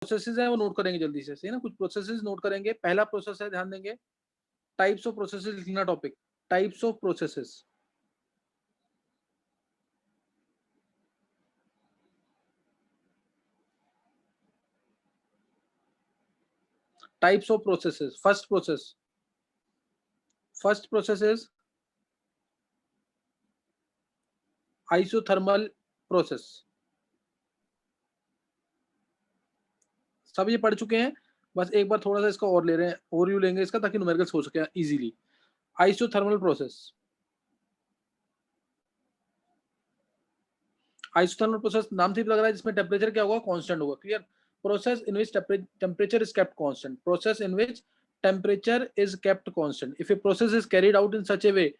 Processes है वो note करेंगे जल्दी से, सही ना। कुछ प्रोसेसेस नोट करेंगे। पहला प्रोसेस है, ध्यान देंगे, टाइप्स ऑफ प्रोसेसेस लिखना topic, types of processes. Types of processes. First process is isothermal process. सब ये पढ़ चुके हैं, बस एक बार थोड़ा सा इसका और ले रहे हैं, ओवरव्यू लेंगे इसका, ताकि न्यूमेरिकल्स हो सके easily. Isothermal process. Isothermal process नाम से भी लग रहा है जिसमें टेम्परेचर क्या होगा, कांस्टेंट होगा। Clear. Process in which temperature is kept constant. Process in which temperature is kept constant. If a process is carried out in such a way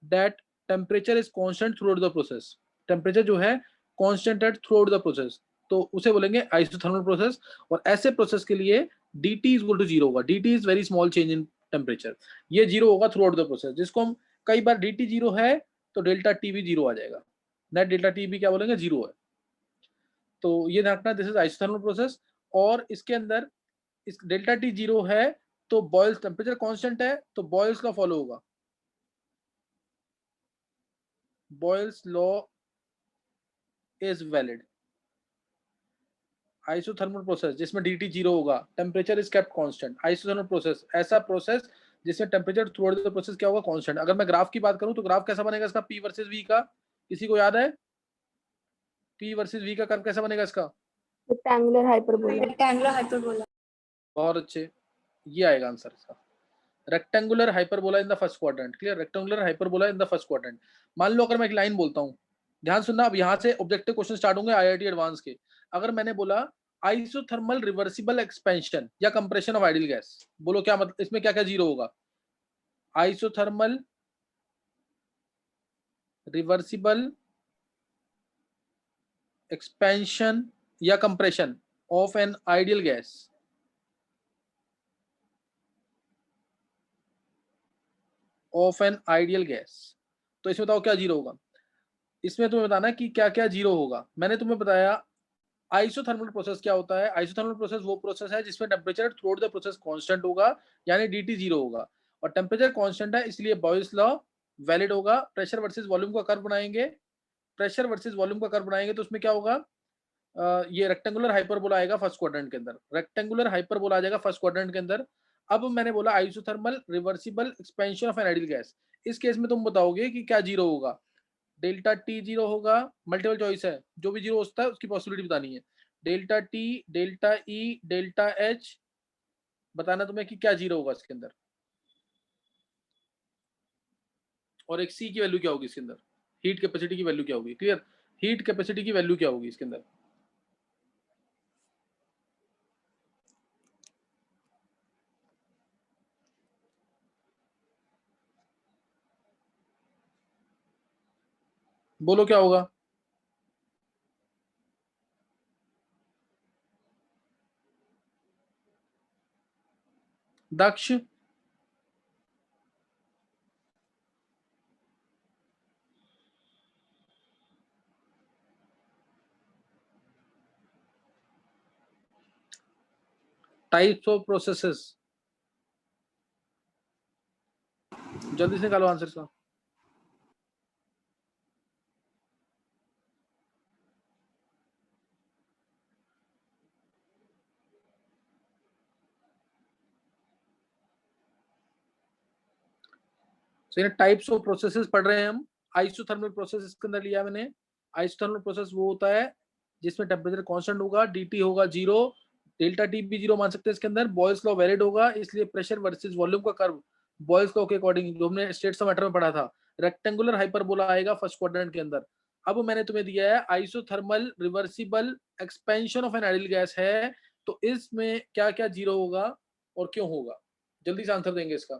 that temperature is constant throughout the process. Temperature जो है constant है through out the process, तो उसे बोलेंगे isothermal process. और ऐसे process के लिए dt इज इक्वल टू 0 होगा। dt is very small change in temperature. ये 0 होगा थ्रू आउट द प्रोसेस, जिसको हम कई बार dt 0 है तो डेल्टा टी भी 0 आ जाएगा। नेट डेल्टा टी भी क्या बोलेंगे, 0 है। तो ये ध्यान रखना, दिस इज आइसोथर्मल प्रोसेस। और इसके अंदर इस डेल्टा टी 0 है तो बॉयल्स टेम्परेचर कांस्टेंट है, तो बॉयल्स लॉ फॉलो होगा। Boyle's law is valid. Isothermal process जिसमें dt 0 होगा, temperature is kept constant. Isothermal process ऐसा प्रोसेस जिसमें temperature through out the process क्या होगा, कांस्टेंट। अगर मैं ग्राफ की बात करूं तो ग्राफ कैसा बनेगा इसका, p वर्सेस v का, किसी को याद है? p वर्सेस v का कर्व कैसा बनेगा इसका? Rectangular hyperbola. Rectangular hyperbola. बहुत अच्छे, ये आएगा आंसर इसका। Rectangular hyperbola in the first quadrant. Clear. Rectangular hyperbola in the first quadrant. मान लो अगर मैं एक लाइन बोलता हूं, ध्यान सुनना, अब यहां से ऑब्जेक्टिव क्वेश्चन स्टार्ट होंगे आईआईटी एडवांस के। अगर मैंने बोला आइसोथर्मल रिवर्सिबल एक्सपेंशन या कंप्रेशन ऑफ आइडियल गैस, बोलो क्या मतलब, इसमें क्या क्या 0 होगा? आइसोथर्मल रिवर्सिबल एक्सपेंशन या compression of an ideal gas. Of an ideal gas. तो इसमें बताओ क्या 0 होगा? इसमें तुम्हें बताना कि क्या क्या 0 होगा। मैंने तुम्हें बताया आइसोथर्मल प्रोसेस क्या होता है। आइसोथर्मल प्रोसेस वो प्रोसेस है जिसमें temperature through out the process constant होगा, यानी dt 0 होगा। और टेम्परेचर कांस्टेंट है इसलिए बॉयल्स लॉ वैलिड होगा। प्रेशर वर्सेस वॉल्यूम का कर्व बनाएंगे, प्रेशर वर्सेस वॉल्यूम का कर्व बनाएंगे तो उसमें क्या होगा, ये रेक्टेंगुलर हाइपरबोला आएगा फर्स्ट क्वाड्रेंट के अंदर। रेक्टेंगुलर हाइपरबोला आ जाएगा फर्स्ट क्वाड्रेंट के अंदर। अब मैंने बोला isothermal reversible expansion of an ideal gas. इस केस में तुम बताओगे कि क्या 0 होगा। डेल्टा टी 0 होगा, मल्टीपल चॉइस है, जो भी 0 होता है उसकी पॉसिबिलिटी बतानी है। Delta T, delta E, delta H, बताना तुम्हें कि क्या 0 होगा इसके अंदर। और एक सी की वैल्यू क्या होगी इसके अंदर, हीट कैपेसिटी की वैल्यू क्या होगी। क्लियर। हीट कैपेसिटी की वैल्यू क्या होगी इसके अंदर। बोलो क्या होगा। दक्ष, टाइप्स ऑफ प्रोसेसेस, जल्दी से निकालो आंसर का। सही है, टाइप्स ऑफ प्रोसेसेस पढ़ रहे हैं हम। आइसोथर्मल प्रोसेस इसके अंदर लिया मैंने। आइसोथर्मल प्रोसेस वो होता है जिसमें टेम्परेचर कांस्टेंट होगा, dt होगा 0, डेल्टा टी भी 0 मान सकते हैं इसके अंदर। बॉयल्स लॉ वैलिड होगा, इसलिए प्रेशर वर्सेस वॉल्यूम का कर्व बॉयल्स लॉ के अकॉर्डिंग, जो हमने स्टेट्स ऑफ मैटर में पढ़ा था, रेक्टेंगुलर हाइपरबोला आएगा फर्स्ट क्वाड्रेंट के अंदर। अब मैंने तुम्हें दिया है isothermal reversible expansion of an ideal gas है, तो इसमें क्या क्या 0 होगा और क्यों होगा, जल्दी से आंसर देंगे इसका।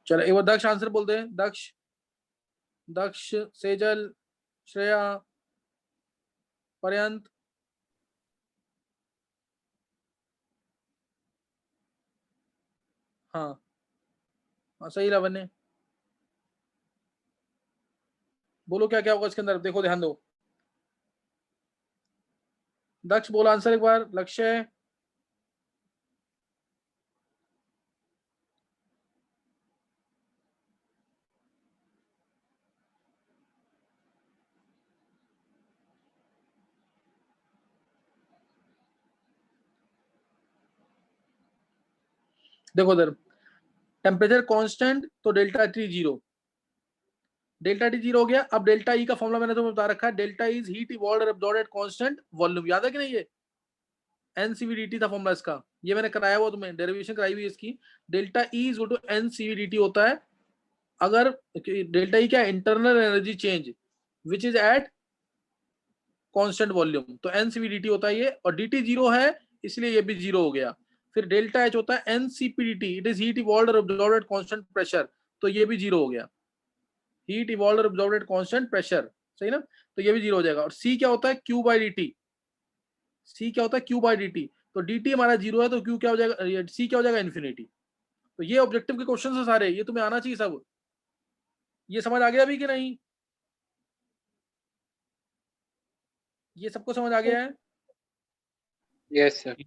चलो एक बार दक्ष आंसर बोल दे। दक्ष, दक्ष, सेजल, श्रेया, पर्यंत। हाँ हाँ सही लावण्य, बोलो क्या क्या होगा इसके अंदर, देखो ध्यान दो। दक्ष बोलो आंसर एक बार। लक्ष्य, देखो इधर टेम्परेचर कांस्टेंट तो delta T zero, delta T zero हो गया। अब डेल्टा ई का फॉर्मूला मैंने तुम्हें बता रखा है, delta is heat evolved absorbed at constant volume, याद है कि नहीं? ये एनसीवीडीटी था फॉर्मूला इसका, ये मैंने कराया हुआ तुम्हें, डेरिवेशन कराई हुई इसकी। डेल्टा ई इज टू एनसीवीडीटी होता है अगर डेल्टा ई क्या, internal energy change which is at constant volume, तो एनसीवीडीटी होता है ये, और डीटी जीरो है इसलिए ये भी जीरो हो गया। फिर डेल्टा एच होता है n C p d T, it is heat evolved absorbed at constant pressure, तो ये भी जीरो हो गया। Heat evolved absorbed at constant pressure, सही ना, तो ये भी जीरो हो जाएगा। और सी क्या होता है, क्यू बाई डी, सी क्या होता है, क्यू बाई डी, तो डी हमारा जीरो है तो क्यू क्या हो जाएगा, सी क्या हो जाएगा, इन्फिनिटी। तो ये ऑब्जेक्टिव के क्वेश्चन है सारे, ये तुम्हें आना चाहिए सब। ये समझ आ गया अभी कि नहीं? ये सबको समझ आ गया है? Yes sir.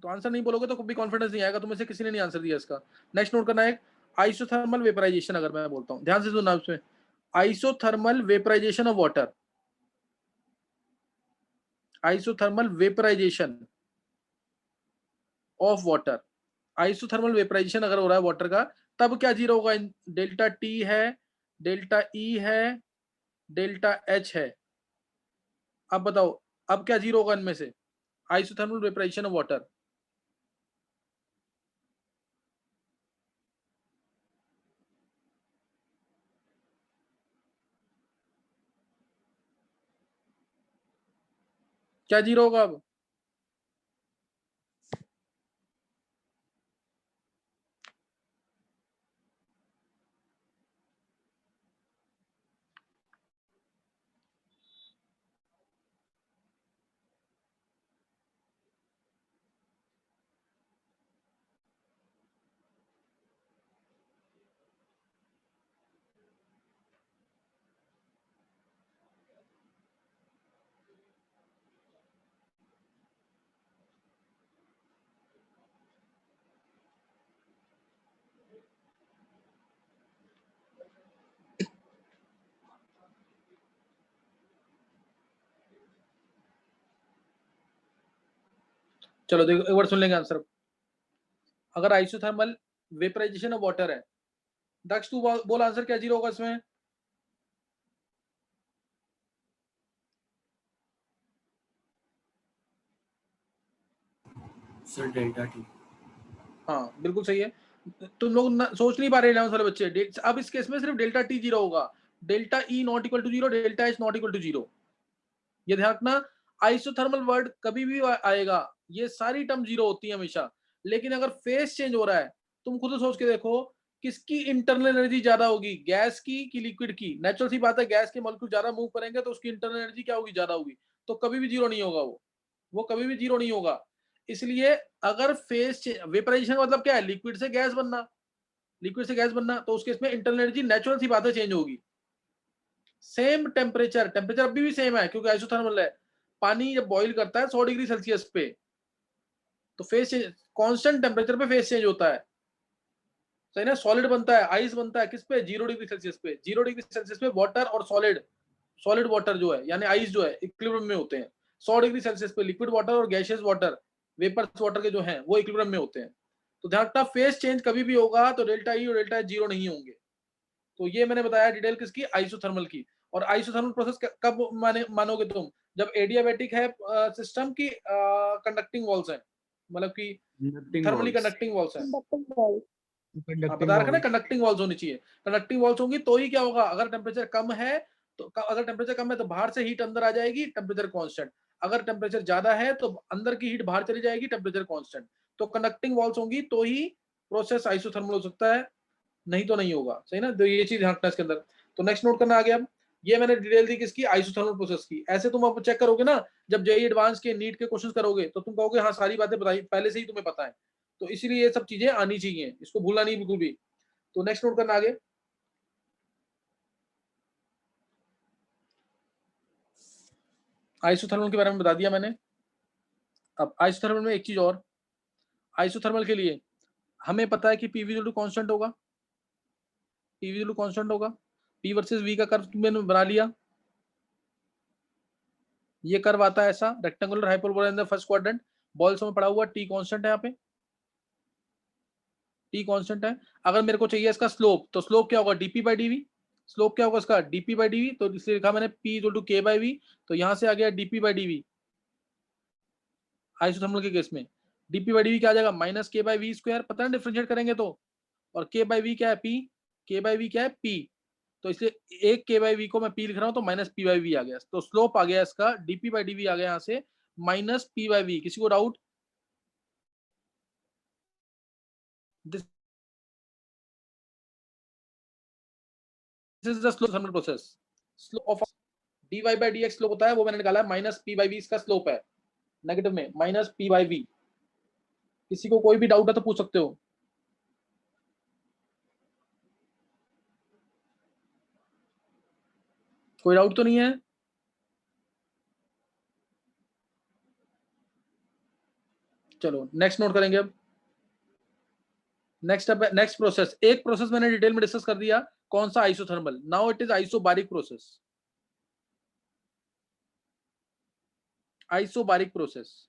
तो आंसर नहीं बोलोगे तो कभी कॉन्फिडेंस नहीं आएगा, तुम्हें से किसी ने नहीं आंसर दिया इसका। नेक्स्ट नोट करना है, आइसोथर्मल वेपराइजेशन, अगर मैं बोलता हूं ध्यान से सुनना उसमें, isothermal vaporization of water, isothermal vaporization of water, isothermal vaporization अगर हो रहा है वाटर का, तब क्या जीरो होगा? डेल्टा टी है, डेल्टा ई है, डेल्टा एच है। अब बताओ अब क्या जीरो होगा इनमें से? आइसोथर्मल वेपराइजेशन ऑफ वाटर, क्या जीरो होगा अब? चलो देखो एक बार सुन लेंगे आंसर। अगर आइसोथर्मल वेपराइजेशन ऑफ वाटर है, दक्ष तू बोल आंसर क्या जीरो होगा इसमें? Sir delta T. हाँ बिल्कुल सही है। तुम लोग सोच नहीं पा रहे इलेवन वाले बच्चे, अब इस केस में सिर्फ डेल्टा टी जीरो होगा, delta E not equal to zero, delta H not equal to zero. ये ध्यान रखना, आइसोथर्मल वर्ड कभी भी आएगा ये सारी टर्म जीरो होती है हमेशा। लेकिन अगर फेस चेंज हो रहा है, तुम खुद सोच के देखो किसकी इंटरनल एनर्जी ज्यादा होगी, गैस की कि लिक्विड की? नेचुरल सी बात है, गैस के मॉलिक्यूल ज्यादा मूव करेंगे तो उसकी इंटरनल एनर्जी क्या होगी, ज्यादा होगी, तो कभी भी जीरो नहीं होगा वो कभी भी जीरो नहीं होगा। इसलिए अगर फेस वेपराइजेशन का मतलब क्या है, लिक्विड से गैस बनना, लिक्विड से गैस बनना, तो उसके इसमें इंटरनल एनर्जी नेचुरल सी बात है चेंज होगी। सेम टेम्परेचर, टेम्परेचर अभी भी सेम है क्योंकि आइसोथर्मल है। पानी जब बॉईल करता है 100 डिग्री सेल्सियस पे, तो फेस चेंज कांस्टेंट टेम्परेचर पे फेस चेंज होता है, सही ना। सॉलिड बनता है, आइस बनता है किस पे, 0 डिग्री सेल्सियस पे। 0 डिग्री सेल्सियस पे वाटर और सॉलिड, सॉलिड वाटर जो है यानी आइस जो है इक्विलिब्रियम में होते हैं। 100 डिग्री सेल्सियस पे लिक्विड वाटर और गैसियस वाटर, वेपर्स वाटर के जो हैं वो इक्विलिब्रियम में होते हैं। तो ध्यान रखना फेस चेंज कभी भी होगा तो डेल्टा ई और डेल्टा एच जीरो नहीं होंगे। तो ये मैंने बताया डिटेल किसकी, आइसोथर्मल की। और आइसोथर्मल प्रोसेस कब मानोगे तुम, जब एडियाबैटिक है सिस्टम की कंडक्टिंग वॉल्स है, मतलब कि थर्मली कंडक्टिंग वॉल्स है। Conducting wall. बता रखा ना कंडक्टिंग वॉल्स होनी चाहिए, कंडक्टिंग वॉल्स होंगी तो ही क्या होगा, अगर टेम्परेचर कम है तो अगर टेम्परेचर कम है तो बाहर से हीट अंदर आ जाएगी, टेम्परेचर कांस्टेंट। अगर टेम्परेचर ज्यादा है तो अंदर की हीट बाहर चली जाएगी, टेम्परेचर कांस्टेंट। तो कंडक्टिंग वॉल्स होंगी तो ही प्रोसेस आइसोथर्मल हो सकता है। नहीं तो नहीं होगा, सही ना। तो ये चीज ध्यान रखना इसके अंदर। तो नेक्स्ट नोट करना आ गया। ये मैंने डिटेल दी किसकी, आइसोथर्मल प्रोसेस की। ऐसे तुम अब चेक करोगे ना, जब जेईई एडवांस के नीट के क्वेश्चंस करोगे तो तुम कहोगे हाँ सारी बातें बताई पहले से ही तुम्हें पता है। तो इसीलिए ये सब चीजें आनी चाहिए, इसको भूलना नहीं बिल्कुल भी। तो नेक्स्ट नोट करना आगे। आइसोथर्मल के बारे में बता दिया मैंने। अब आइसोथर्मल में एक चीज और, आइसोथर्मल के लिए हमें पता है कि पी वी कांस्टेंट होगा, पी वी कांस्टेंट होगा। पी वर्सेस वी का कर्व मैंने बना लिया, ये कर्व आता है ऐसा, rectangular hyperbola in the first quadrant. Balls में पड़ा हुआ टी कांस्टेंट है, यहाँ पे टी कांस्टेंट है। अगर मेरे को चाहिए इसका स्लोप, तो स्लोप क्या होगा, डीपी बाई डीवी। स्लोप क्या होगा इसका, डीपी बाई डीवी। तो इसलिए लिखा मैंने पी इक्वल टू के बाई वी, तो यहां से आ गया डीपी बाई डीवी। आइसोथर्मल के केस में डीपी बाई डीवी क्या आ जाएगा, माइनस के बाई वी स्क्वायर। पता है डिफरेंशिएट करेंगे तो, और के बाई वी क्या है, पी। के बाई वी क्या है, पी। तो इसलिए एक के बाई वी को मैं पी लिख रहा हूं, तो माइनस पी बाई वी आ गया। तो स्लोप आ गया इसका डीपी बाई डीवी आ गया यहाँ से माइनस पी बाई वी। किसी को doubt? This is the slow thermal process. Slope of dy by dx slope होता है, वो मैंने निकाला है माइनस पी बाई वी इसका स्लोप है, नेगेटिव में माइनस पी बाई वी। किसी को कोई भी डाउट है तो पूछ सकते हो। कोई डाउट तो नहीं है? चलो नेक्स्ट नोट करेंगे अब। नेक्स्ट प्रोसेस, एक प्रोसेस मैंने डिटेल में डिस्कस कर दिया, कौन सा, isothermal. Now it is isobaric process. Isobaric process,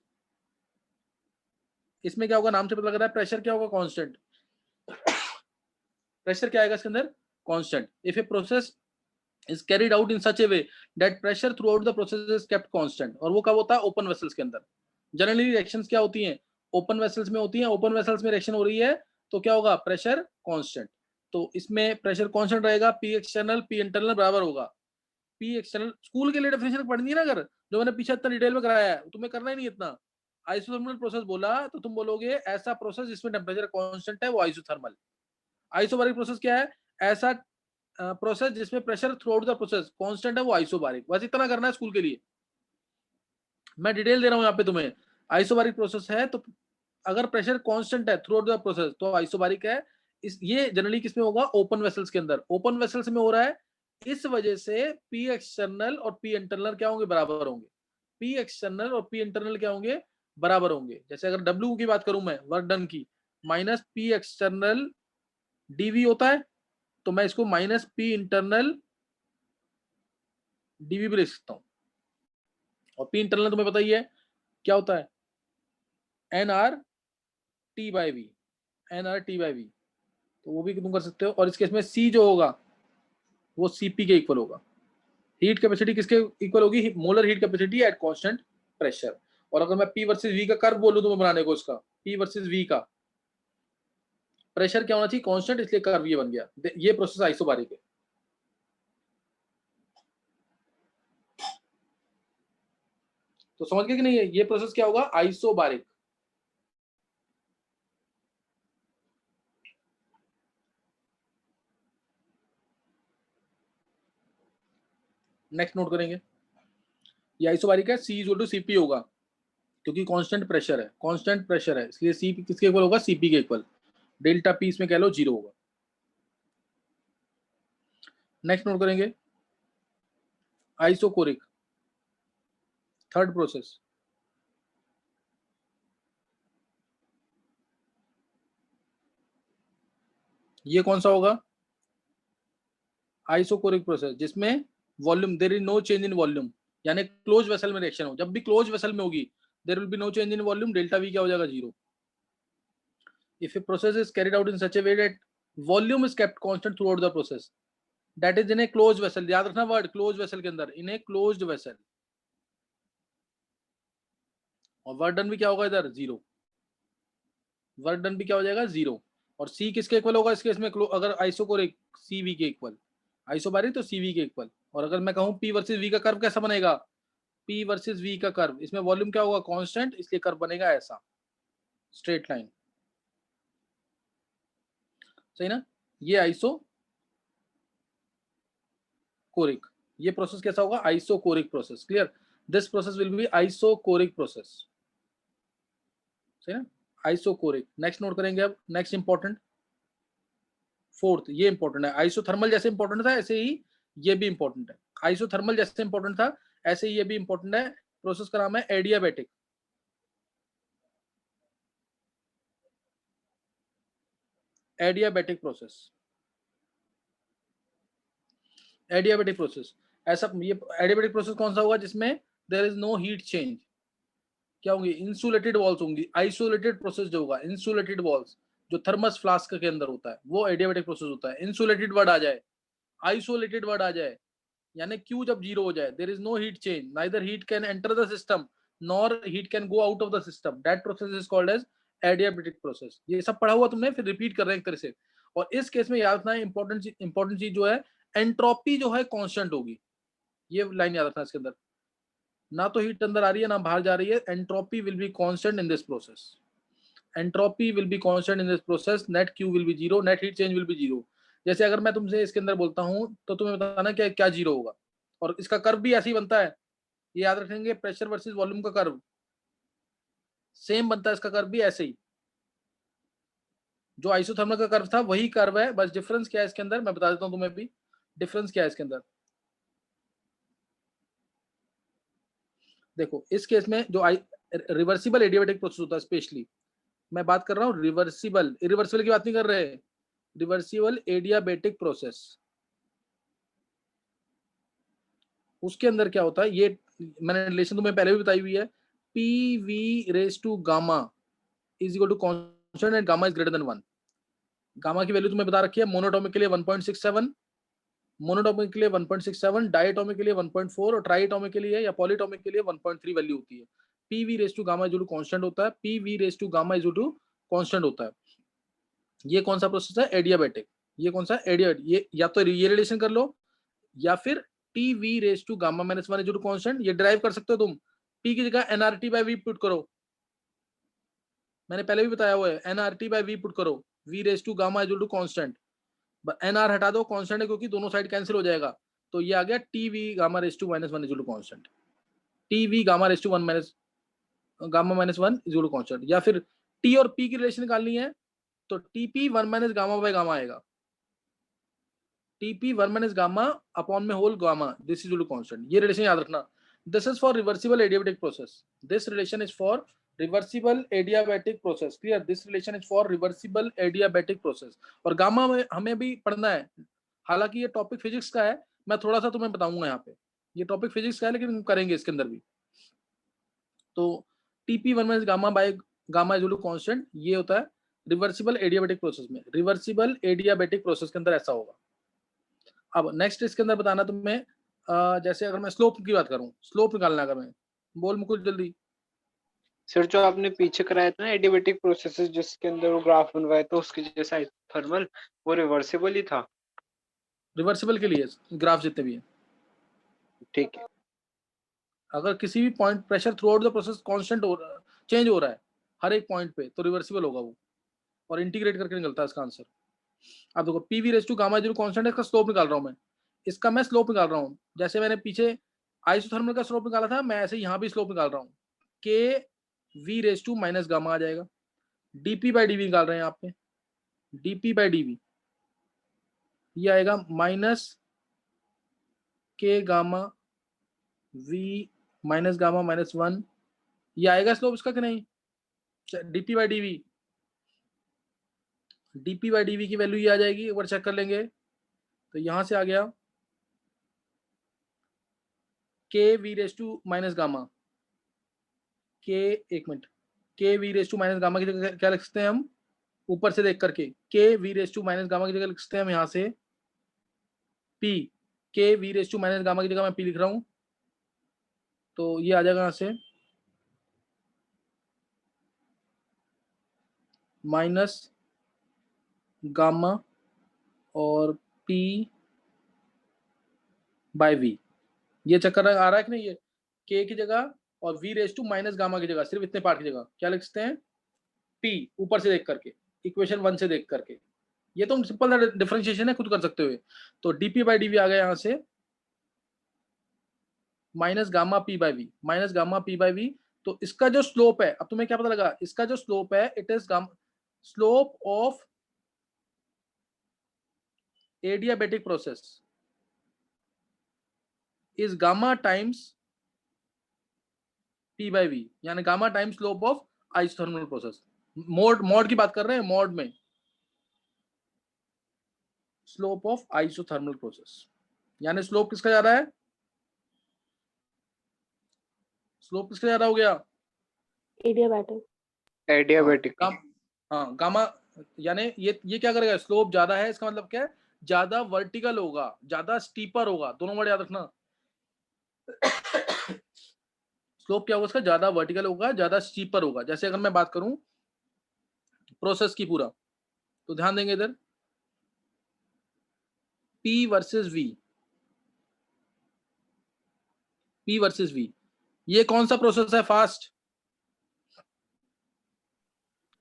इसमें क्या होगा, नाम से पता लग रहा है, प्रेशर क्या होगा, कांस्टेंट। प्रेशर क्या आएगा इसके अंदर, constant. If a process is carried out in such a way that pressure throughout the process is kept constant, और वो कब होता है, ओपन वेसल्स के अंदर। जनरली रिएक्शंस क्या होती हैं, ओपन वेसल्स में होती हैं। ओपन वेसल्स में रिएक्शन हो रही है तो क्या होगा, प्रेशर कांस्टेंट। तो इसमें प्रेशर कांस्टेंट रहेगा, पी एक्सटर्नल पी इंटरनल बराबर होगा पी एक्सटर्नल। स्कूल के लिए डेफिनेशन पढ़नी है ना, अगर जो मैंने पीछे इतना डिटेल में कराया है, तुम्हें करना ही नहीं इतना। आइसोथर्मल प्रोसेस बोला तो तुम बोलोगे ऐसा प्रोसेस जिसमें टेम्परेचर कांस्टेंट है वो आइसोथर्मल। आइसोबारिक प्रोसेस क्या है, ऐसा प्रोसेस जिसमें pressure through out the process constant है वो आइसोबारिक। बस इतना करना है स्कूल के लिए, मैं डिटेल दे रहा हूं यहाँ पे तुम्हें। आइसोबारिक प्रोसेस है तो अगर प्रेशर कांस्टेंट है थ्रू आउट द प्रोसेस तो आइसोबारिक है। ये जनरली किसमें होगा, ओपन वेसल्स के अंदर। ओपन वेसल्स में हो रहा है, इस वजह से पी एक्सटर्नल और पी इंटरनल क्या होंगे, बराबर होंगे। पी एक्सटर्नल और पी इंटरनल क्या होंगे, बराबर होंगे। जैसे अगर W की बात करूं मैं, वर्क डन की, माइनस पी एक्सटर्नल डीवी होता है, तो मैं इसको माइनस पी इंटरनल डीवी भी लिख सकता हूं। और पी इंटरनल तुम्हें पता ही है क्या होता है, N R T by V, N R T by V. तो वो भी तुम कर सकते हो। और इस केस में सी जो होगा वो सीपी के इक्वल होगा। हीट कैपेसिटी किसके इक्वल होगी, molar heat capacity eight constant pressure. और अगर मैं पी वर्सेस वी का कर्व बोलूं तुम्हें बनाने को, इसका पी वर्सेस वी का प्रेशर क्या होना चाहिए, कांस्टेंट, इसलिए कर्व ये बन गया। ये प्रोसेस आइसोबारिक है। तो समझ गए कि नहीं है, ये प्रोसेस क्या होगा, आइसोबारिक। नेक्स्ट नोट करेंगे, ये आइसोबारिक है, सी इक्वल टू सीपी होगा, क्योंकि कांस्टेंट प्रेशर है, कांस्टेंट प्रेशर है, इसलिए सी किसके इक्वल होगा, सीपी के इक्वल। डेल्टा पी इसमें कह लो 0 होगा। नेक्स्ट नोट करेंगे, आइसोकोरिक, थर्ड प्रोसेस। ये कौन सा होगा, आइसोकोरिक प्रोसेस, जिसमें volume, there is no change in volume, यानी क्लोज वेसल में रिएक्शन हो। जब भी क्लोज वेसल में होगी, there will be no change in volume, delta V क्या हो जाएगा, 0। If a process is carried out in such a way that volume is kept constant throughout the process, that is in A close vessel. याद रखना word, close vessel के अंदर, इन a closed vessel. और work done भी क्या होगा इधर, 0। Work done भी क्या हो जाएगा, 0। और सी किसके इक्वल होगा इस केस में, अगर आइसोकोरिक, सी वी के इक्वल। आइसोबारिक तो सी वी के इक्वल। और अगर मैं कहूं पी वर्सेस वी का कर्व कैसा बनेगा, पी वर्सेस वी का कर्व, इसमें वॉल्यूम क्या होगा, कांस्टेंट, इसलिए कर्व बनेगा ऐसा, स्ट्रेट लाइन। सही ना। ये आइसोकोरिक, ये प्रोसेस कैसा होगा? Isochoric process. Clear? This process will be isochoric process, सही ना? आइसोकोरिक। नेक्स्ट नोट करेंगे अब, नेक्स्ट इंपॉर्टेंट, फोर्थ, ये इंपॉर्टेंट है। आइसोथर्मल जैसे इंपॉर्टेंट था ऐसे ही ये भी इंपॉर्टेंट है। आइसोथर्मल जैसे इंपॉर्टेंट था ऐसे ही ये भी इंपॉर्टेंट है। प्रोसेस का नाम है adiabatic. Adiabatic process, adiabatic process ऐसा, ये एडियाबैटिक प्रोसेस कौन सा होगा? जिसमें there is no heat change. क्या होंगी? इंसुलेटेड वॉल्स होंगी। आइसोलेटेड प्रोसेस जो होगा, इंसुलेटेड वॉल्स जो थर्मस फ्लास्क के अंदर होता है, वो एडियाबैटिक प्रोसेस होता है। इंसुलेटेड वर्ड आ जाए, आइसोलेटेड वर्ड आ जाए, यानी क्यू जब जीरो हो जाए, there is no heat change, neither heat can enter the system nor heat can go out of the system, that process is called as adiabatic process. ये सब पढ़ा हुआ तुमने, फिर रिपीट कर रहे हैं एक तरह से। और इस केस में याद रखना है, इंपॉर्टेंट चीज जो है, एंट्रोपी जो है कांस्टेंट होगी। ये लाइन याद रखना इसके अंदर, ना तो हीट अंदर आ रही है ना बाहर जा रही है, entropy will be constant in this process. Entropy will be constant in this process, net Q will be zero, net heat change will be zero. जैसे अगर मैं तुमसे इसके अंदर बोलता हूं तो तुम्हें बताना क्या क्या जीरो होगा, और इसका कर्व भी ऐसे ही बनता है, ये याद रखेंगे, प्रेशर वर्सेस वॉल्यूम का कर्व सेम बनता है, इसका कर्व भी ऐसे ही। जो आइसोथर्मल का कर्व था वही कर्व है, बस डिफरेंस क्या है इसके अंदर मैं बता देता हूं तुम्हें भी। डिफरेंस क्या है इसके अंदर, देखो इस केस में जो रिवर्सिबल एडियाबैटिक प्रोसेस होता है, स्पेशली मैं बात कर रहा हूँ रिवर्सिबल, इरिवर्सिबल की बात नहीं कर रहे, रिवर्सिबल एडियाबैटिक प्रोसेस, उसके अंदर क्या होता है, ये मैंने रिलेशन तुम्हें पहले भी बताई हुई है, P V raise to gamma is equal to constant and gamma is greater than 1। Gamma की वैल्यू तुम्हें बता रखी है, मोनोटॉमिक के लिए 1.67, मोनोटॉमिक के लिए 1.67, डायटोमिक के लिए 1.4 और ट्राइटोमिक के लिए या पॉलीटोमिक के लिए 1.3 वैल्यू होती है। P V raise to gamma is equal to constant होता है, P V raise to gamma is equal to constant होता है। ये कौन सा प्रोसेस है? एडियाबैटिक। ये कौन सा? एडियाबैटिक। ये या तो ये रिलेशन कर लो, या फिर T V raise to gamma minus 1 is to constant, ये ड्राइव कर सकते हो तुम। पी की जगह एनआरटी बाय वी पुट करो, मैंने पहले भी बताया हुआ है, एनआरटी बाय वी पुट करो, V raise to gamma is to constant, NR हटा दो, कांस्टेंट है क्योंकि दोनों साइड कैंसिल हो जाएगा, तो ये आ गया T V gamma raise to minus 1 is to constant, T V gamma raise to 1 minus gamma minus 1 is to constant. या फिर टी और पी की रिलेशन निकालनी है तो TP 1 minus gamma by gamma आएगा, टीपी 1 माइनस गामा अपॉन में whole gamma, this is constant. ये रिलेशन याद रखना। This is for reversible adiabatic process, this relation is for reversible adiabatic process. Clear? This relation is for reversible adiabatic process. और gamma में हमें भी पढ़ना है, हालांकि ये टॉपिक फिजिक्स का है, मैं थोड़ा सा तुम्हें बताऊंगा यहाँ पे, ये टॉपिक फिजिक्स का है लेकिन करेंगे इसके अंदर भी। तो TP 1 minus gamma by gamma is constant, ये होता है रिवर्सिबल एडियाबैटिक प्रोसेस में। रिवर्सिबल एडियाबैटिक प्रोसेस के अंदर ऐसा होगा। अब नेक्स्ट इसके अंदर बताना तुम्हें, जैसे अगर मैं स्लोप की बात करूं, स्लोप निकालना अगर मैं, बोल मुकुल जल्दी। सर जो आपने पीछे कराया था ना एडियाबैटिक प्रोसेसेस जिसके अंदर वो ग्राफ बनवाया तो उसके जैसा थर्मल, वो रिवर्सिबल ही था। रिवर्सिबल के लिए ग्राफ जितने भी हैं, ठीक है। अगर किसी भी point pressure through out the process constant हो रहा, चेंज हो रहा है हर एक पॉइंट पे, तो रिवर्सिबल होगा वो, और इंटीग्रेट करके निकलता है इसका आंसर। अब देखो P V raise to gamma zero constant है, इसका स्लोप निकाल रहा हूं मैं, इसका मैं स्लोप निकाल रहा हूँ, जैसे मैंने पीछे आइसोथर्मल का स्लोप निकाला था, मैं ऐसे यहाँ भी स्लोप निकाल रहा हूँ, K V raise to minus gamma आ जाएगा, डीपी बाई डीवी निकाल रहे हैं आप पे, डीपी बाई डीवी ये आएगा minus K gamma V minus gamma minus 1, ये आएगा स्लोप इसका कि नहीं? DP by DV, DP by DV की वैल्यू ये आ जाएगी, एक बार चेक कर लेंगे, तो यहां से आ गया K V raise to minus gamma, K एक minute, K V raise to minus gamma की जगह क्या लिख सकते हैं हम, ऊपर से देख करके K V raise to minus gamma की जगह लिख सकते हैं हम यहाँ से P, K V raise to minus gamma की जगह मैं पी लिख रहा हूँ, तो ये आ जाएगा यहाँ से माइनस गामा और पी बाय वी, ये चक्कर आ रहा है कि नहीं? ये के की जगह और V raise to minus gamma की जगह, सिर्फ इतने पार्ट की जगह क्या लिख सकते हैं? पी, ऊपर से देख करके, इक्वेशन 1 से देख करके, ये तो सिंपल डिफरेंशिएशन है, खुद कर सकते हो। तो dp बाई dv आ गया यहाँ से minus gamma p by V, minus gamma p by V. तो इसका जो स्लोप है, अब तुम्हें क्या पता लगा, इसका जो स्लोप है it is slope of adiabatic process is gamma times p by V, यानी gamma times slope of isothermal process. Mode की बात कर रहे हैं, मोड में स्लोप ऑफ आइसोथर्मल प्रोसेस, यानी स्लोप किसका ज्यादा है, स्लोप किसका ज्यादा हो गया, एडियाबैटिक। एडियाबेटिक। हाँ गामा, यानी ये क्या करेगा, स्लोप ज्यादा है, इसका मतलब क्या है, ज्यादा वर्टिकल होगा, ज्यादा स्टीपर होगा, दोनों वर्ड याद रखना। स्लोप क्या होगा इसका, ज्यादा वर्टिकल होगा, ज्यादा स्टीपर होगा। जैसे अगर मैं बात करूं प्रोसेस की पूरा, तो ध्यान देंगे इधर P versus V, P versus V, ये कौन सा प्रोसेस है fast,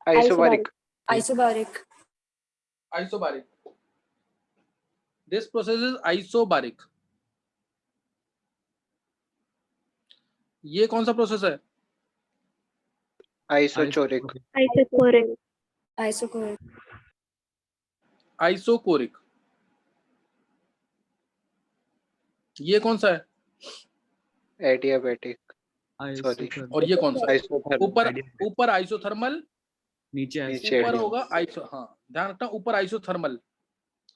isobaric. Isobaric. Isobaric, this process is isobaric. ये कौन सा प्रोसेस है, आइसोचोरिक। आइसोकोरिक। Isochoric. आइसोकोरिक। ये कौन सा है, एडियाबेटिक। सॉरी, और ये कौन सा, आइसोथर्मल। ऊपर आइसोथर्मल, नीचे नीचे ऊपर एडिया। होगा आइसो, हाँ ध्यान रखना, ऊपर आइसोथर्मल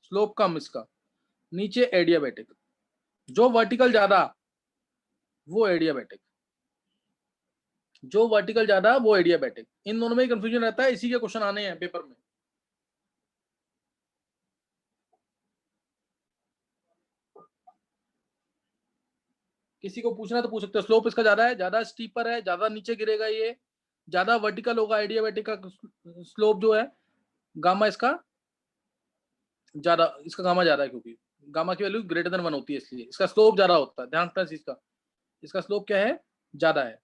स्लोप कम इसका, नीचे एडियाबेटिक। जो वर्टिकल ज्यादा वो एडियाबेटिक, जो वर्टिकल ज्यादा वो एडियाबेटिक। इन दोनों में कंफ्यूजन रहता है, इसी के क्वेश्चन आने हैं पेपर में। किसी को पूछना तो पूछ सकते हो, स्लोप इसका ज्यादा है, ज्यादा स्टीपर है, ज्यादा नीचे गिरेगा, ये ज्यादा वर्टिकल होगा, एडियाबेटिक का स्लोप जो है गामा इसका ज्यादा, इसका गामा ज्यादा है, क्योंकि गामा की वैल्यू ग्रेटर देन 1 होती है, इसलिए इसका स्लोप ज्यादा होता है। ध्यान रखना इस चीज का, इसका स्लोप क्या है, ज्यादा है।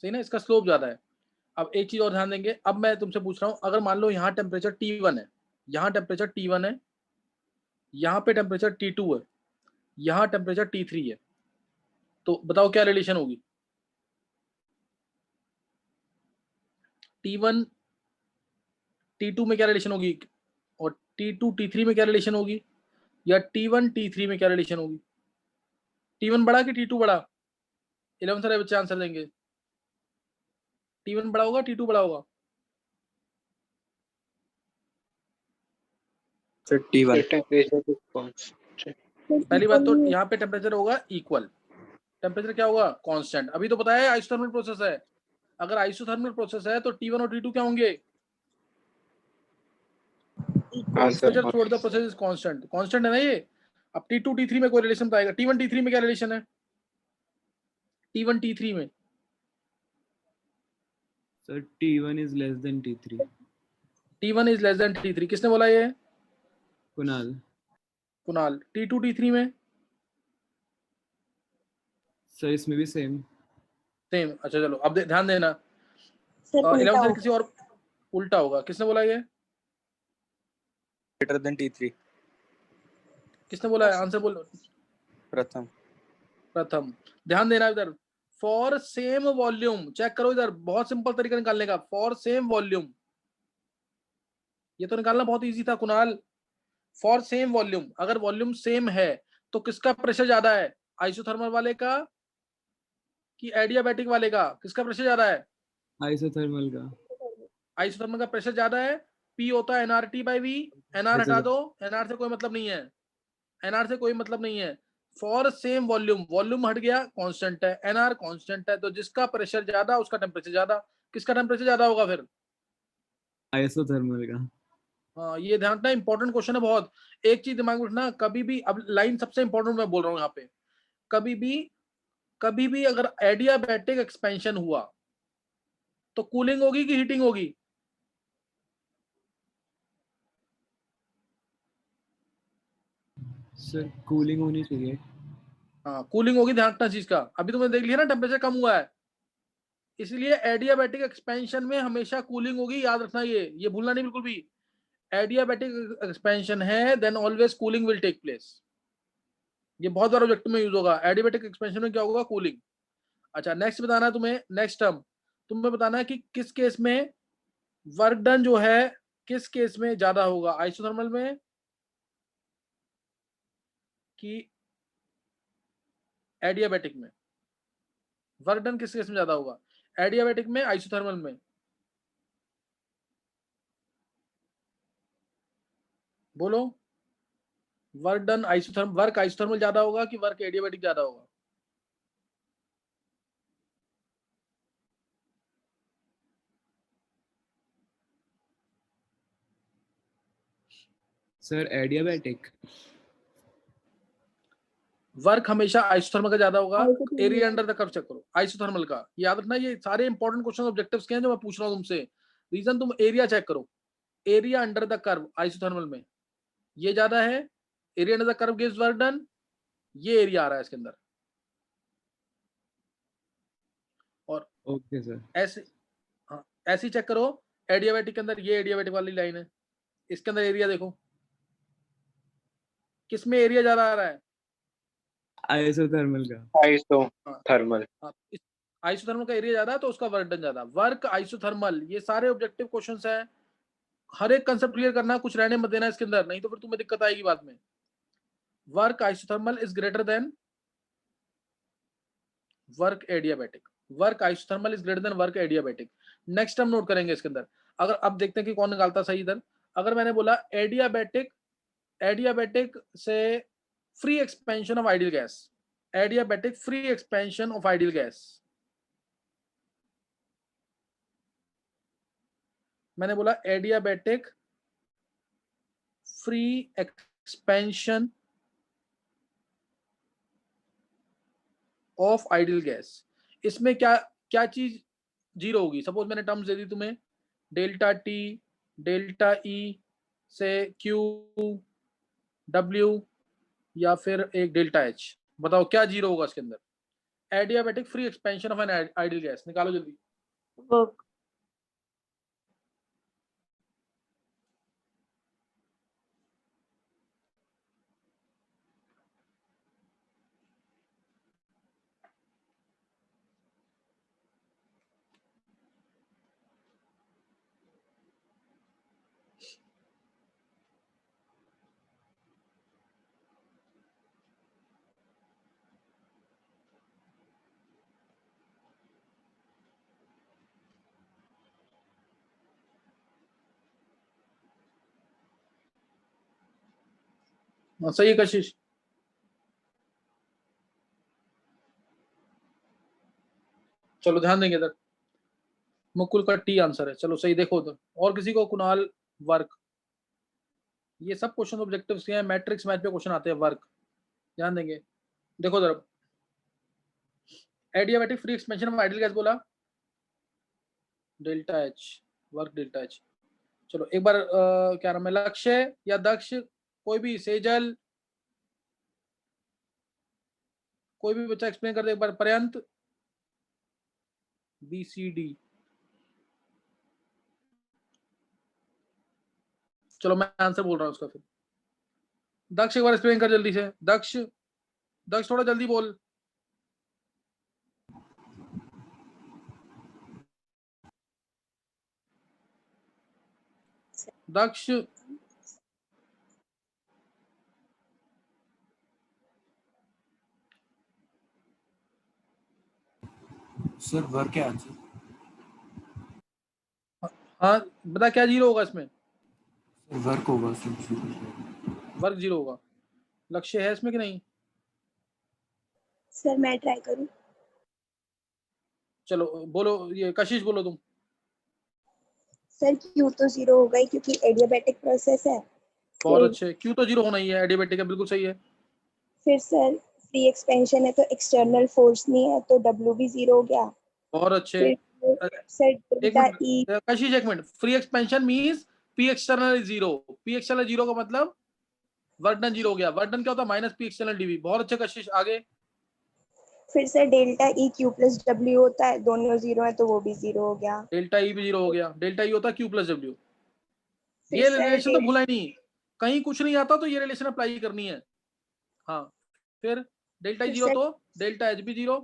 सही ना, इसका स्लोप ज्यादा है। अब एक चीज और ध्यान देंगे, अब मैं तुमसे पूछ रहा हूं, अगर मान लो यहाँ टेम्परेचर T1 है, यहाँ टेम्परेचर T1 है, यहाँ पे टेम्परेचर T2 है, यहाँ टेम्परेचर T3 है, तो बताओ क्या रिलेशन होगी, T1 T2 में क्या रिलेशन होगी, और T2 T3 में क्या रिलेशन होगी, या T1 T3 में क्या रिलेशन होगी। T1 बड़ा कि T2 बड़ा, 11th वाले बच्चे आंसर देंगे। T1 बड़ा होगा, T2 बड़ा होगा, T1। टेम्परेचर। पहली बात तो यहाँ पे टेम्परेचर होगा इक्वल, टेम्परेचर क्या होगा कांस्टेंट। अभी तो पता है आइसोथर्मल प्रोसेस है, अगर आइसोथर्मल प्रोसेस है तो T1 और T2 क्या होंगे, temperature through the process is constant, constant है ना ये। अब T2 T3 में कोई रिलेशन बताएगा, T1 T3 में क्या रिलेशन है, T1 T3 में, sir T1 is less than T3। T1 is less than T3, किसने बोला ये, कुणाल। कुणाल। T2 T3 में सर इसमें भी सेम। सेम, अच्छा चलो अब ध्यान देना, सर उल्टा 11th होगा। किसी और उल्टा होगा, किसने बोला ये, greater than T3। किसने बोला है, आंसर बोलो। प्रथम। प्रथम। ध्यान देना इधर, फॉर सेम वॉल्यूम, चेक करो इधर, बहुत सिंपल तरीका निकालने का, फॉर सेम वॉल्यूम, ये तो निकालना बहुत इजी था कुणाल। फॉर सेम वॉल्यूम, अगर वॉल्यूम सेम है तो किसका प्रेशर ज्यादा है, आइसोथर्मल वाले का कि एडियाबैटिक वाले का, किसका प्रेशर ज्यादा है, आइसोथर्मल का। आइसोथर्मल का प्रेशर ज्यादा है। पी होता है nRT बाई वी, एनआर हटा दो, एनआर से कोई मतलब नहीं है, एनआर से कोई मतलब नहीं है। फॉर सेम वॉल्यूम, वॉल्यूम हट गया कांस्टेंट है, एनआर कांस्टेंट है, तो जिसका प्रेशर ज्यादा उसका टेम्परेचर ज्यादा, किसका टेम्परेचर ज्यादा होगा फिर, आइसोथर्मल का। हाँ ये ध्यान रखना, इंपॉर्टेंट क्वेश्चन है बहुत। एक चीज दिमाग में रखना, कभी भी, अब लाइन सबसे इंपॉर्टेंट मैं बोल रहा हूँ यहाँ पे, कभी भी अगर एडियाबैटिक एक्सपेंशन हुआ तो कूलिंग होगी कि हीटिंग होगी, सर कूलिंग होनी चाहिए। हाँ कूलिंग होगी, ध्यान रखना चीज का। अभी तुमने देख लिया ना टेम्परेचर कम हुआ है, इसलिए एडियाबैटिक एक्सपेंशन में हमेशा कूलिंग होगी, याद रखना, ये भूलना नहीं बिल्कुल भी। एडियाबैटिक एक्सपेंशन है then always cooling will take place. ये बहुत बार ऑब्जेक्टिव में यूज होगा। एडियाबैटिक एक्सपेंशन में क्या होगा? कूलिंग। अच्छा, नेक्स्ट बताना है तुम्हें, नेक्स्ट टर्म तुम्हें बताना है कि किस केस में वर्क डन जो है किस केस में ज्यादा होगा, आइसोथर्मल में कि एडियाबैटिक में। वर्क डन किस केस में ज्यादा होगा, एडियाबैटिक में, आइसोथर्मल में? बोलो, work done isothermal, work isothermal ज्यादा होगा कि वर्क एडियाबैटिक ज्यादा होगा? Sir adiabatic. वर्क हमेशा आइसोथर्मल का ज्यादा होगा। Isothermal। Area under the curve check करो, आइसोथर्मल का। याद रखना, ये सारे इंपॉर्टेंट क्वेश्चन ऑब्जेक्टिव्स के हैं जो मैं पूछ रहा हूं तुमसे। रीजन, तुम एरिया चेक करो, area under the curve isothermal में ये ज्यादा है। Area under the curve gives work done, ये एरिया आ रहा है इसके अंदर। और ओके सर। ऐसे, हाँ ऐसे ही चेक करो, एडियाबैटिक के अंदर ये एडियाबैटिक वाली लाइन है, इसके अंदर एरिया देखो, किसमें एरिया ज्यादा आ रहा है? आइसोथर्मल का। आइसोथर्मल। हाँ, आइसोथर्मल का एरिया ज्यादा है तो उसका वर्क डन ज्यादा। वर्क आइसोथर्मल, ये सारे ऑब्जेक्टिव क्वेश्चंस हैं। हर एक कंसेप्ट क्लियर करना, कुछ रहने मत देना इसके अंदर, नहीं तो फिर तुम्हें दिक्कत आएगी बाद में। Work isothermal is greater then work adiabatic. Work isothermal is greater then work adiabatic. Next हम नोट करेंगे इसके अंदर। अगर अब देखते हैं कि कौन निकालता सही इधर। अगर मैंने बोला एडियाबैटिक, एडियाबैटिक से free expansion of ideal gas, adiabatic free expansion of ideal gas, मैंने बोला adiabatic free expansion of ideal gas, इसमें क्या क्या चीज जीरो होगी? सपोज मैंने टर्म्स दे दी तुम्हें, डेल्टा टी, डेल्टा ई से क्यू, डब्ल्यू या फिर एक डेल्टा एच। बताओ क्या जीरो होगा इसके अंदर? Adiabatic free expansion of an ideal gas, निकालो जल्दी। वर्क। हाँ, सही है कशिश। चलो ध्यान देंगे इधर, मुकुल का टी आंसर है। चलो सही, देखो उधर। और किसी को? कुणाल, वर्क। ये सब क्वेश्चन ऑब्जेक्टिव्स के हैं, मैट्रिक्स मैच पे क्वेश्चन आते हैं। वर्क ध्यान देंगे, देखो जरा। Adiabatic free expansion of ideal gas बोला delta H, work delta H. चलो एक बार क्या नाम है, लक्ष्य या दक्ष, कोई भी, सेजल, कोई भी बच्चा एक्सप्लेन कर दे एक बार। पर्यंत, बी सी डी। चलो मैं आंसर बोल रहा हूं उसका फिर। दक्ष एक बार एक्सप्लेन कर जल्दी से। दक्ष, दक्ष थोड़ा जल्दी बोल। दक्ष, सर वर्क है आंसर। हाँ बता क्या जीरो होगा इसमें? वर्क होगा सर। वर्क जीरो होगा। लक्ष्य है इसमें कि नहीं? सर मैं ट्राई करूं? चलो बोलो, ये कशिश बोलो तुम। सर क्यू तो जीरो होगा ही क्योंकि एडियाबैटिक प्रोसेस है। बहुत अच्छे, क्यों तो जीरो होना ही है, एडियाबैटिक है, बिल्कुल सही है। फिर सर फ्री एक्सपेंशन है तो एक्सटर्नल फोर्स नहीं है तो डब्ल्यू भी जीरो हो गया। बहुत अच्छे। सर एक डेल्टा मिनट ई। कशिश, एक minute. Free expansion means P external is zero. P external zero का मतलब वर्क डन जीरो हो गया। वर्क डन क्या होता है? Minus P external DV. बहुत अच्छे कशिश, आगे। फिर से delta E Q plus W होता है, दोनों जीरो है तो वो भी जीरो हो गया। डेल्टा ई भी जीरो हो गया, डेल्टा ई होता है क्यू प्लस डब्ल्यू। फिर ये सर रिलेशन तो भूला ही नहीं, कहीं कुछ नहीं आता तो ये रिलेशन अप्लाई करनी है। हाँ, फिर डेल्टा ई फिर जीरो सर तो डेल्टा एच भी जीरो,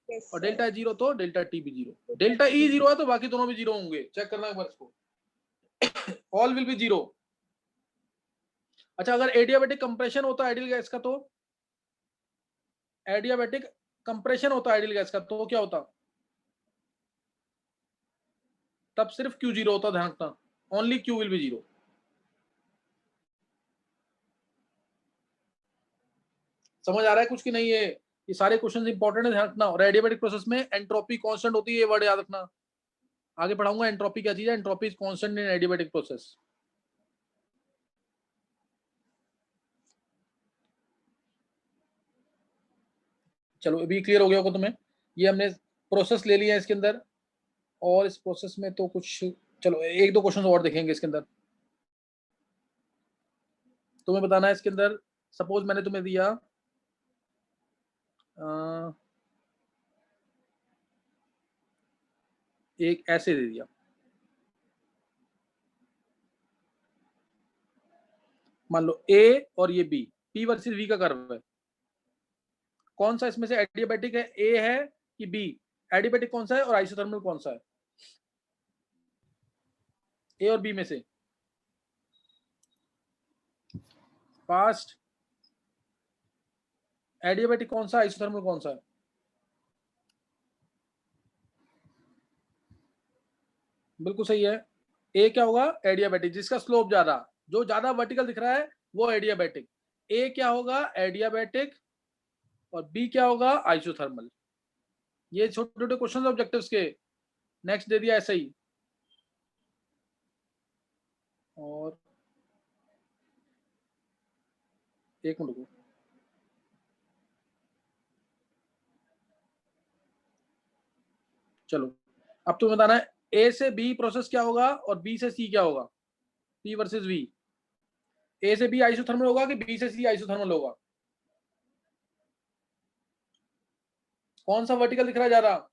yes, और sir. डेल्टा एच जीरो तो डेल्टा टी भी जीरो। डेल्टा ई जीरो है तो बाकी दोनों भी जीरो होंगे, चेक करना एक बार इसको। All will be zero. अच्छा, अगर एडियाबेटिक कंप्रेशन होता है आइडियल गैस का, तो एडियाबेटिक कंप्रेशन होता है आइडियल गैस का, तो क्या होता? तब सिर्फ क्यू जीरो होता, ध्यान रखना, only Q will be zero. समझ आ रहा है कुछ कि नहीं? ये सारे क्वेश्चंस इंपॉर्टेंट है, ध्यान रखना। और एडियाबेटिक प्रोसेस में एंट्रोपी कांस्टेंट होती है, ये वर्ड याद रखना। आगे पढ़ाऊंगा एंट्रोपी क्या चीज है। Entropy is constant in adiabatic process. चलो अभी क्लियर हो गया होगा तुम्हें। ये हमने प्रोसेस ले लिया है इसके अंदर, और इस प्रोसेस में तो कुछ, चलो एक दो क्वेश्चन और देखेंगे इसके अंदर। तुम्हें बताना है इसके अंदर, सपोज मैंने तुम्हें दिया एक ऐसे दे दिया, मान लो ए और ये बी, पी वर्सेस वी का कर्व है। कौन सा इसमें से एडियाबेटिक है, ए है कि बी? एडियाबेटिक कौन सा है और आइसोथर्मल कौन सा है? ए और बी में से फास्ट एडियाबेटिक कौन सा, आइसोथर्मल कौन सा है? बिल्कुल सही है, ए क्या होगा? एडियाबेटिक, जिसका स्लोप ज्यादा, जो ज्यादा वर्टिकल दिख रहा है वो एडियाबेटिक। ए क्या होगा? एडियाबेटिक। और बी क्या होगा? आइसोथर्मल। ये छोटे छोटे क्वेश्चन ऑब्जेक्टिव्स के। नेक्स्ट दे दिया ऐसे ही। और एक मिनट को, चलो अब तुम्हें बताना है ए से बी प्रोसेस क्या होगा और बी से सी क्या होगा, पी वर्सेस वी। ए से बी आइसोथर्मल होगा कि बी से सी आइसोथर्मल होगा? कौन सा वर्टिकल दिख रहा है ज्यादा?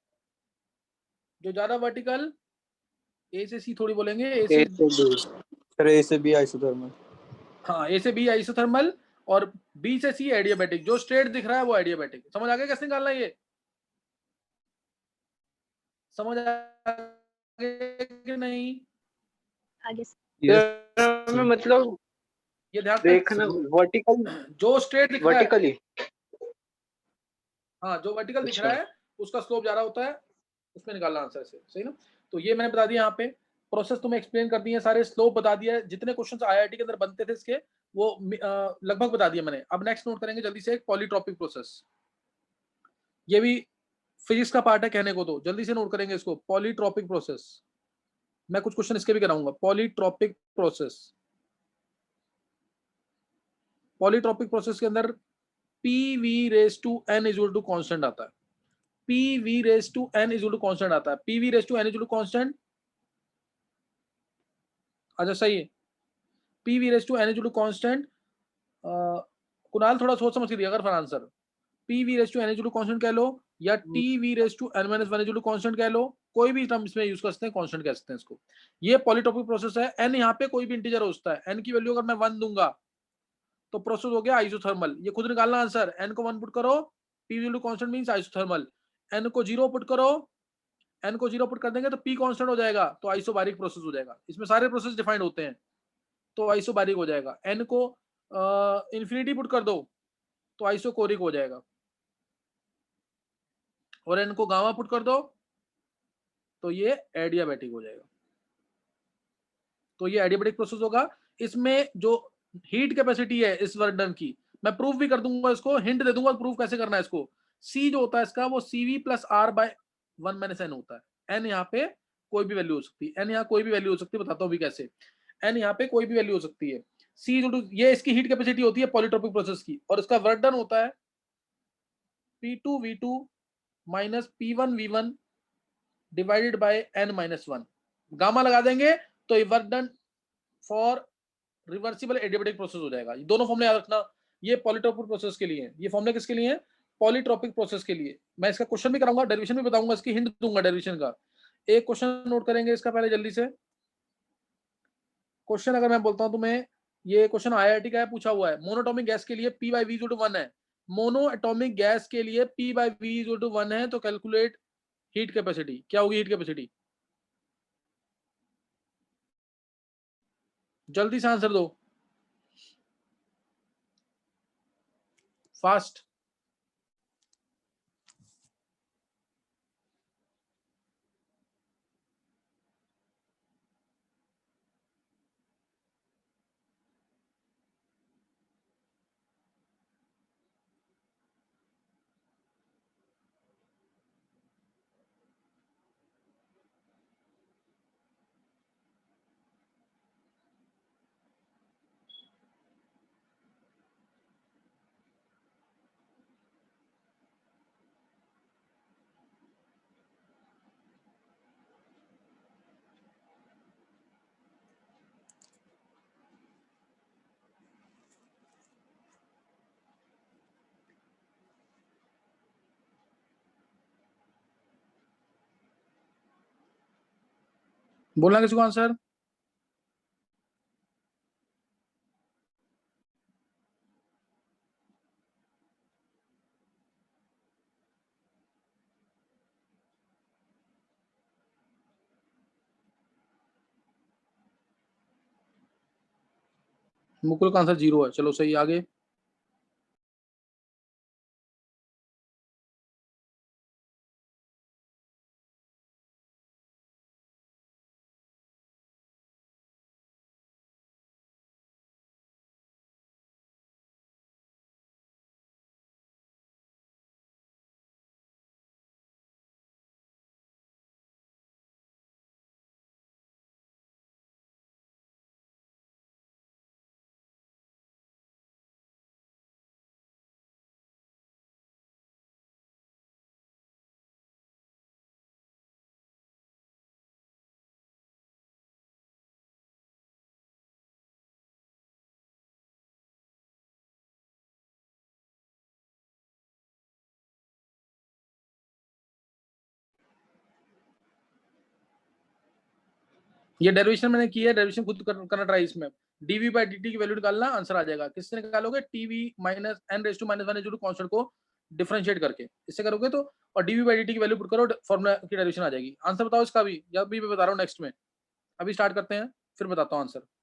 जो ज्यादा वर्टिकल, ए से सी थोड़ी बोलेंगे, ए से सर ए से बी आइसोथर्मल। हाँ, ए से बी आइसोथर्मल और बी से सी एडियाबेटिक। जो स्ट्रेट दिख रहा है वो एडियाबेटिक। समझ आ गया कैसे निकालना है ये? समझ आ गया कि नहीं? आगे में मतलब ये ध्यान देखना वर्टिकल, जो स्ट्रेट दिख रहा है, वर्टिकली। हाँ जो वर्टिकल दिख अच्छा। रहा है उसका स्लोप ज्यादा होता है, उसमें निकालना आंसर से, सही ना? तो ये मैंने बता दिया, यहाँ पे प्रोसेस तुम्हें एक्सप्लेन कर दिए, सारे स्लोप बता दिया है, जितने क्वेश्चंस आईआईटी के अंदर बनते थे इसके वो लगभग बता दिया मैंने। अब नेक्स्ट नोट करेंगे जल्दी से, एक पॉलीट्रॉपिक प्रोसेस। ये भी फिजिक्स का पार्ट है, कहने को तो जल्दी से नोट करेंगे इसको। पॉलीट्रॉपिक प्रोसेस, मैं कुछ क्वेश्चन इसके भी कराऊंगा। पॉलीट्रॉपिक प्रोसेस, पॉलीट्रॉपिक प्रोसेस के अंदर P raise to N equal to constant आता है। P raise to N equal to constant आता है। P raise to N equal to constant, अच्छा सही है। P raise to N equal to constant, Kunal थोड़ा सोच समझ के दिया अगर फिर answer. P raise to N equal to constant कह लो, या T raise to N minus one equal to constant कह लो, कोई भी टर्म इसमें यूज कर सकते हैं, कांस्टेंट कह सकते हैं इसको। ये पॉलीट्रॉपिक प्रोसेस है। एन यहाँ पे कोई भी इंटीजर हो सकता है, एन की वैल्यू अगर मैं 1 दूंगा तो प्रोसेस हो गया आइसोथर्मल। ये खुद निकालना आंसर। एन को 1 पुट करो, P value constant means isothermal. N को 0 पुट करो, एन को 0 पुट कर देंगे तो पी कांस्टेंट हो जाएगा, तो आइसोबारिक प्रोसेस हो जाएगा। इसमें सारे प्रोसेस डिफाइंड होते हैं, तो आइसोबारिक हो जाएगा। एन को इंफिनिटी पुट कर दो तो आइसोकोरिक हो जाएगा, और एन को गामा पुट कर दो तो ये एडियाबेटिक हो जाएगा। तो ये एडियाबेटिक प्रोसेस होगा। इसमें जो हीट कैपेसिटी है इस वर्क डन की, मैं प्रूफ भी कर दूंगा इसको, हिंट दे दूंगा प्रूफ कैसे करना है इसको। सी जो होता है इसका वो CV plus R by 1 minus N होता है। एन यहाँ पे कोई भी वैल्यू हो सकती है, एन यहाँ कोई भी वैल्यू हो सकती है, बताता हूँ भी कैसे। एन यहाँ पे कोई भी वैल्यू हो सकती है। सी जो ये इसकी हीट कैपेसिटी होती है पॉलीट्रॉपिक प्रोसेस की, और इसका वर्क डन होता है P2V2 minus P1V1 divided by n minus 1। Gamma लगा देंगे तो ये work done for reversible adiabatic process हो जाएगा। ये दोनों फॉर्मूले याद रखना, ये पॉलीट्रॉपिक प्रोसेस के लिए है। ये फॉर्मूले किसके लिए हैं? पॉलीट्रॉपिक प्रोसेस के लिए। मैं इसका क्वेश्चन भी कराऊंगा, डेरिवेशन भी बताऊंगा, इसकी हिंट दूंगा डेरिवेशन का। एक क्वेश्चन नोट करेंगे इसका पहले जल्दी से। क्वेश्चन अगर मैं बोलता हूं तुम्हें, ये क्वेश्चन आईआईटी का है, पूछा हुआ है। मोनोटॉमिक गैस के लिए P by V = 1 है। मोनो एटॉमिक गैस के लिए P by V = 1 है, तो कैलकुलेट हीट कैपेसिटी। क्या होगी हीट कैपेसिटी? जल्दी से आंसर दो, फास्ट। बोलना किसी को आंसर? मुकुल का आंसर 0 है। चलो सही, आगे। ये डेरिवेशन मैंने की है, डेरिवेशन खुद करना ट्राई इसमें। dv by dt की वैल्यू निकालना, आंसर आ जाएगा। किससे निकालोगे? tv minus n raised to -1 = constant को डिफरेंशिएट करके, इससे करोगे तो। और dv by dt की वैल्यू पुट करो, फार्मूला की डेरिवेशन आ जाएगी। आंसर बताओ इसका भी, या भी मैं बता रहा हूँ नेक्स्ट में। अभी स्टार्ट करते हैं, फिर बताता हूँ आंसर।